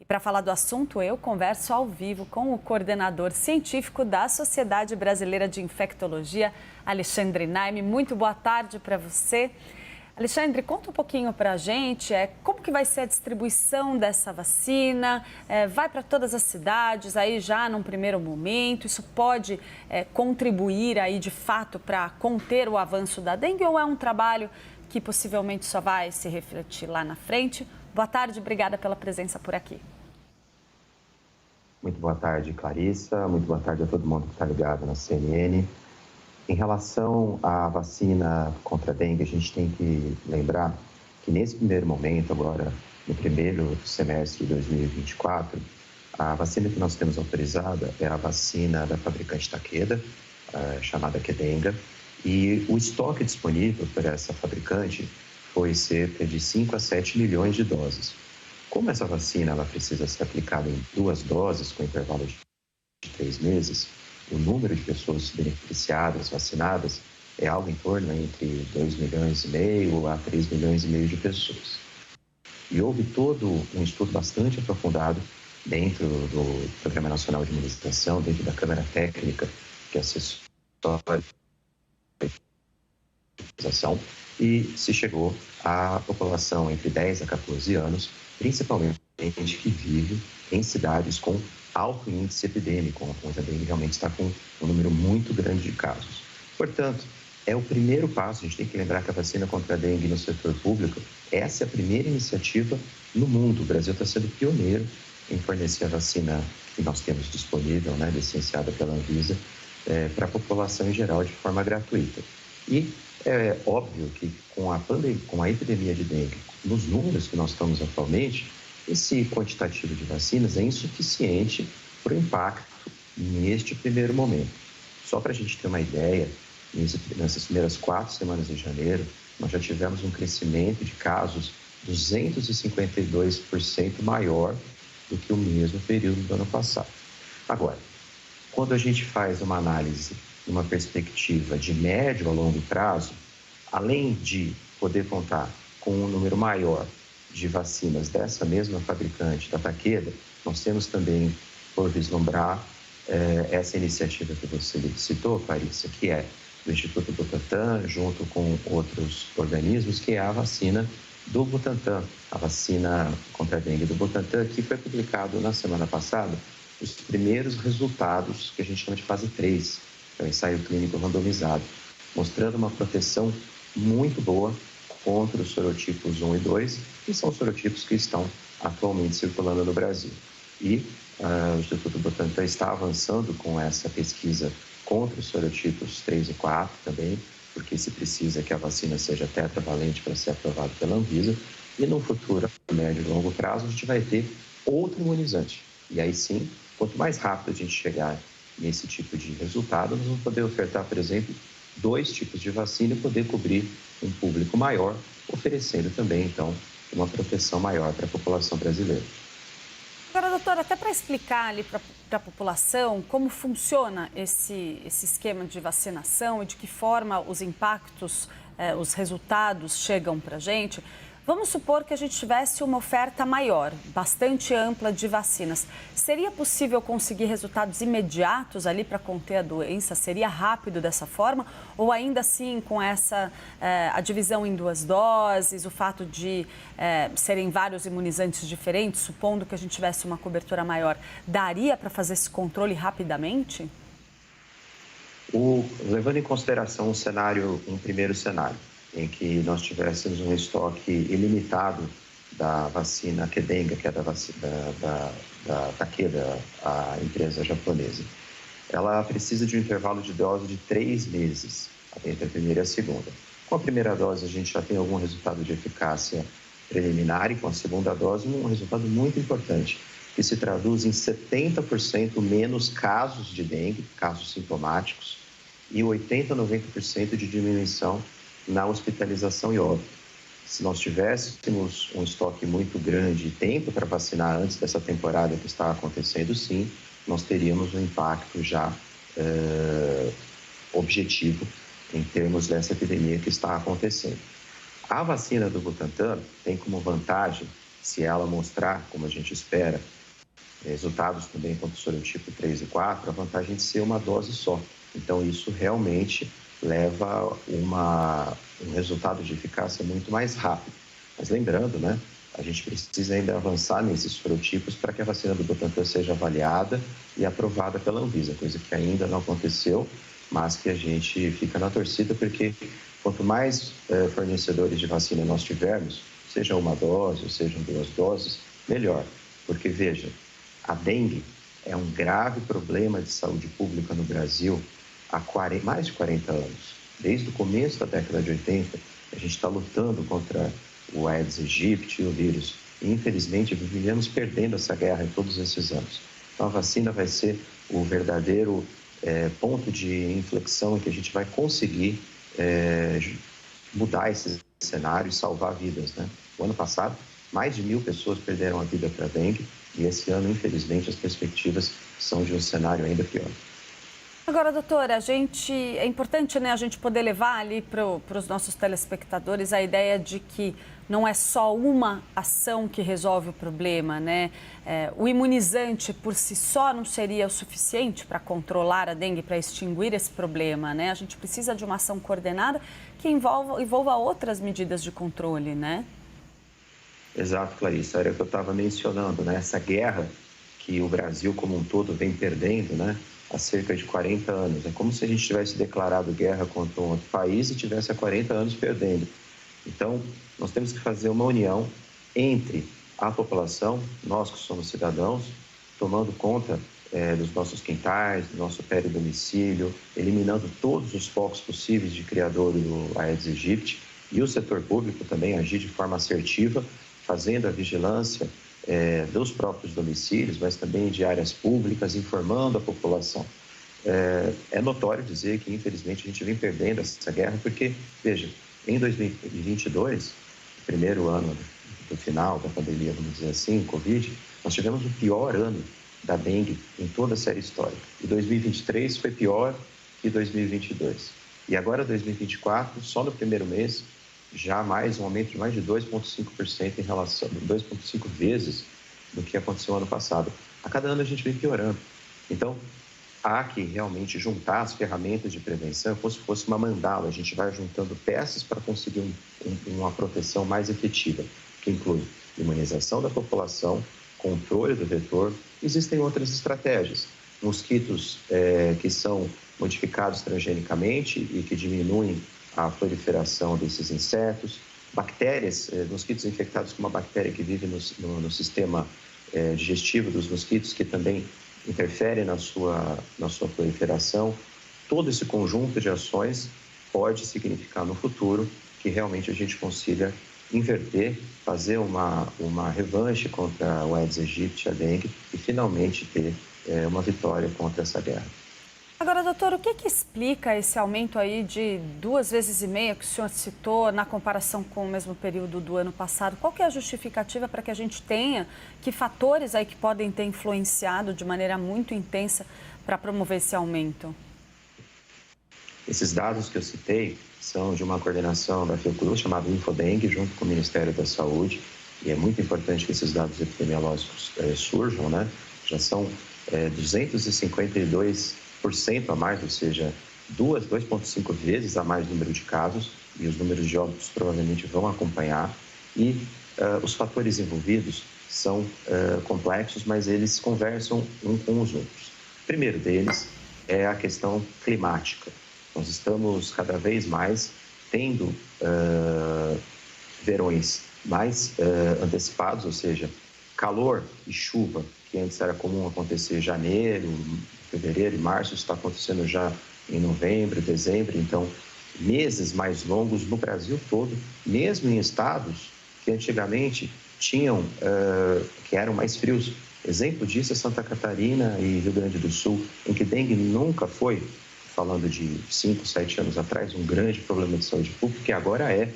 Para falar do assunto, eu converso ao vivo com o coordenador científico da Sociedade Brasileira de Infectologia, Alexandre Naime. Muito boa tarde para você. Alexandre, conta um pouquinho para a gente como que vai ser a distribuição dessa vacina. Vai para todas as cidades aí já num primeiro momento? Isso pode contribuir aí de fato para conter o avanço da dengue ou é um trabalho que possivelmente só vai se refletir lá na frente? Boa tarde, obrigada pela presença por aqui. Muito boa tarde, Clarissa. Muito boa tarde a todo mundo que está ligado na CNN. Em relação à vacina contra a dengue, a gente tem que lembrar que nesse primeiro momento, agora no primeiro semestre de 2024, a vacina que nós temos autorizada é a vacina da fabricante Takeda, chamada Qdenga, e o estoque disponível por essa fabricante foi cerca de 5 a 7 milhões de doses. Como essa vacina ela precisa ser aplicada em 2 doses com intervalo de 3 meses, o número de pessoas beneficiadas, vacinadas, é algo em torno entre 2,5 milhões a 3,5 milhões de pessoas. E houve todo um estudo bastante aprofundado dentro do Programa Nacional de Imunização, dentro da Câmara Técnica, que assessora a imunização, e se chegou à população entre 10 a 14 anos, principalmente gente que vive em cidades com alto índice epidêmico, onde a dengue realmente está com um número muito grande de casos. Portanto, é o primeiro passo, a gente tem que lembrar que a vacina contra a dengue no setor público, essa é a primeira iniciativa no mundo. O Brasil está sendo pioneiro em fornecer a vacina que nós temos disponível, licenciada pela Anvisa, para a população em geral de forma gratuita. E é óbvio que com a epidemia de dengue, nos números que nós estamos atualmente, esse quantitativo de vacinas é insuficiente para o impacto neste primeiro momento. Só para a gente ter uma ideia, nessas primeiras 4 semanas de janeiro, nós já tivemos um crescimento de casos 252% maior do que o mesmo período do ano passado. Agora, quando a gente faz uma análise, uma perspectiva de médio a longo prazo, além de poder contar com um número maior de vacinas dessa mesma fabricante, da Takeda, nós temos também, por vislumbrar, essa iniciativa que você citou, Clarissa, que é do Instituto Butantan, junto com outros organismos, que é a vacina do Butantan, a vacina contra a dengue do Butantan, que foi publicado na semana passada os primeiros resultados que a gente chama de fase 3, que é o ensaio clínico randomizado, mostrando uma proteção muito boa contra os sorotipos 1 e 2, que são os sorotipos que estão atualmente circulando no Brasil. E o Instituto Butantan está avançando com essa pesquisa contra os sorotipos 3 e 4 também, porque se precisa que a vacina seja tetravalente para ser aprovada pela Anvisa, e no futuro, a médio e longo prazo, a gente vai ter outro imunizante. E aí sim, quanto mais rápido a gente chegar nesse tipo de resultado, nós vamos poder ofertar, por exemplo, 2 tipos de vacina e poder cobrir um público maior, oferecendo também, então, uma proteção maior para a população brasileira. Agora, doutora, até para explicar ali para a população como funciona esse esquema de vacinação e de que forma os impactos, os resultados chegam para a gente, vamos supor que a gente tivesse uma oferta maior, bastante ampla de vacinas. Seria possível conseguir resultados imediatos ali para conter a doença? Seria rápido dessa forma? Ou ainda assim, com a divisão em 2 doses, o fato de serem vários imunizantes diferentes, supondo que a gente tivesse uma cobertura maior, daria para fazer esse controle rapidamente? Levando em consideração um primeiro cenário, em que nós tivéssemos um estoque ilimitado da vacina Qdenga, que é da Takeda, a empresa japonesa. Ela precisa de um intervalo de dose de 3 meses, entre a primeira e a segunda. Com a primeira dose, a gente já tem algum resultado de eficácia preliminar, e com a segunda dose, um resultado muito importante, que se traduz em 70% menos casos de dengue, casos sintomáticos, e 80% a 90% de diminuição na hospitalização e óbito. Se nós tivéssemos um estoque muito grande e tempo para vacinar antes dessa temporada que está acontecendo, sim, nós teríamos um impacto já objetivo em termos dessa epidemia que está acontecendo. A vacina do Butantan tem como vantagem se ela mostrar, como a gente espera, resultados também contra o sorotipo 3 e 4, a vantagem de ser uma dose só. Então, isso realmente leva um resultado de eficácia muito mais rápido. Mas lembrando, né, a gente precisa ainda avançar nesses sorotipos para que a vacina do Butantan seja avaliada e aprovada pela Anvisa, coisa que ainda não aconteceu, mas que a gente fica na torcida, porque quanto mais fornecedores de vacina nós tivermos, seja uma dose ou sejam 2 doses, melhor. Porque, veja, a dengue é um grave problema de saúde pública no Brasil há mais de 40 anos. Desde o começo da década de 80, a gente está lutando contra o Aedes aegypti e o vírus. E, infelizmente, vivíamos perdendo essa guerra em todos esses anos. Então, a vacina vai ser o verdadeiro ponto de inflexão em que a gente vai conseguir mudar esse cenário e salvar vidas, né? O ano passado, mais de 1.000 pessoas perderam a vida para a dengue e esse ano, infelizmente, as perspectivas são de um cenário ainda pior. Agora, doutora, é importante, né, a gente poder levar ali para os nossos telespectadores a ideia de que não é só uma ação que resolve o problema, né? O imunizante por si só não seria o suficiente para controlar a dengue, para extinguir esse problema, né? A gente precisa de uma ação coordenada que envolva outras medidas de controle, né? Exato, Clarissa, era o que eu estava mencionando, né? Essa guerra que o Brasil como um todo vem perdendo, né? Há cerca de 40 anos. É como se a gente tivesse declarado guerra contra um outro país e tivesse há 40 anos perdendo. Então, nós temos que fazer uma união entre a população, nós que somos cidadãos, tomando conta dos nossos quintais, do nosso peridomicílio, eliminando todos os focos possíveis de criador do Aedes aegypti, e o setor público também agir de forma assertiva, fazendo a vigilância dos próprios domicílios, mas também de áreas públicas, informando a população. É notório dizer que, infelizmente, a gente vem perdendo essa guerra, porque, veja, em 2022, o primeiro ano do final da pandemia, vamos dizer assim, Covid, nós tivemos o pior ano da dengue em toda a série histórica. E 2023 foi pior que 2022. E agora, 2024, só no primeiro mês, já um aumento de mais de 2,5% em relação, 2,5 vezes do que aconteceu ano passado. A cada ano a gente vem piorando. Então, há que realmente juntar as ferramentas de prevenção, como se fosse uma mandala. A gente vai juntando peças para conseguir uma proteção mais efetiva, que inclui imunização da população, controle do vetor. Existem outras estratégias. Mosquitos que são modificados transgenicamente e que diminuem a proliferação desses insetos, bactérias, mosquitos infectados com uma bactéria que vive no sistema digestivo dos mosquitos, que também interfere na sua proliferação. Todo esse conjunto de ações pode significar no futuro que realmente a gente consiga inverter, fazer uma revanche contra o Aedes aegypti, a dengue, e finalmente ter uma vitória contra essa guerra. Agora, doutor, o que explica esse aumento aí de 2,5 vezes que o senhor citou na comparação com o mesmo período do ano passado? Qual que é a justificativa para que a gente tenha, que fatores aí que podem ter influenciado de maneira muito intensa para promover esse aumento? Esses dados que eu citei são de uma coordenação da Fiocruz, chamada Infodengue, junto com o Ministério da Saúde, e é muito importante que esses dados epidemiológicos surjam, né? Já são 252% a mais, ou seja, 2,5 vezes a mais número de casos, e os números de óbitos provavelmente vão acompanhar. E os fatores envolvidos são complexos, mas eles conversam um com os outros. O primeiro deles é a questão climática. Nós estamos cada vez mais tendo verões mais antecipados, ou seja, calor e chuva, que antes era comum acontecer em janeiro, fevereiro e março, isso está acontecendo já em novembro, dezembro. Então, meses mais longos no Brasil todo, mesmo em estados que antigamente que eram mais frios. Exemplo disso é Santa Catarina e Rio Grande do Sul, em que dengue nunca foi, falando de 5, 7 anos atrás, um grande problema de saúde pública, que agora é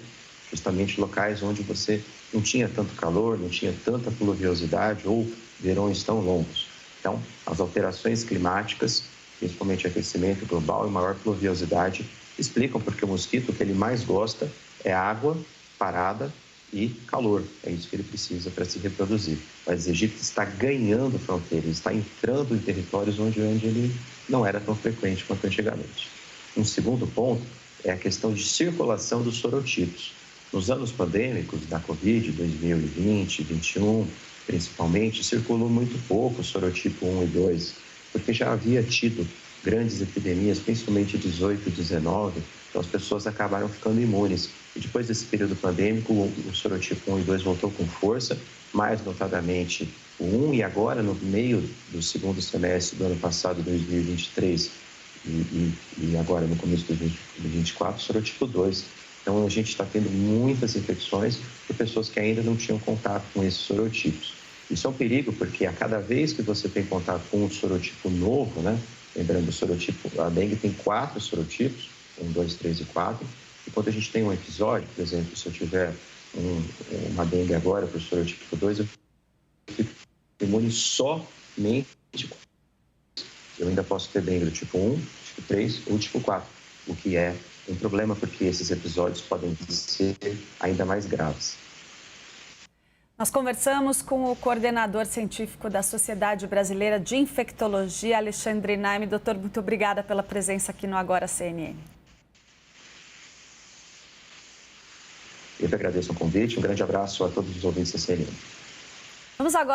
justamente locais onde você não tinha tanto calor, não tinha tanta pluviosidade ou verões tão longos. Então, as alterações climáticas, principalmente aquecimento global e maior pluviosidade, explicam porque o mosquito, o que ele mais gosta é água parada e calor. É isso que ele precisa para se reproduzir. Mas o Egito está ganhando fronteiras, está entrando em territórios onde ele não era tão frequente quanto antigamente. Um segundo ponto é a questão de circulação dos sorotipos. Nos anos pandêmicos da Covid, 2020, 2021, principalmente, circulou muito pouco o sorotipo 1 e 2, porque já havia tido grandes epidemias, principalmente 18 e 19, então as pessoas acabaram ficando imunes. E depois desse período pandêmico, o sorotipo 1 e 2 voltou com força, mais notadamente o 1, e agora, no meio do segundo semestre do ano passado, 2023, e agora no começo de 2024, o sorotipo 2. Então, a gente está tendo muitas infecções de pessoas que ainda não tinham contato com esses sorotipos. Isso é um perigo, porque a cada vez que você tem contato com um sorotipo novo, né? Lembrando, o sorotipo, a dengue tem 4 sorotipos, 1, 2, 3 e 4. E quando a gente tem um episódio, por exemplo, se eu tiver uma dengue agora para o sorotipo 2, eu fico imune somente. Eu ainda posso ter dengue do tipo 1, tipo 3 ou tipo 4, o que é um problema porque esses episódios podem ser ainda mais graves. Nós conversamos com o coordenador científico da Sociedade Brasileira de Infectologia, Alexandre Naime. Doutor, muito obrigada pela presença aqui no Agora CNN. Eu que agradeço o convite. Um grande abraço a todos os ouvintes da CNN. Vamos agora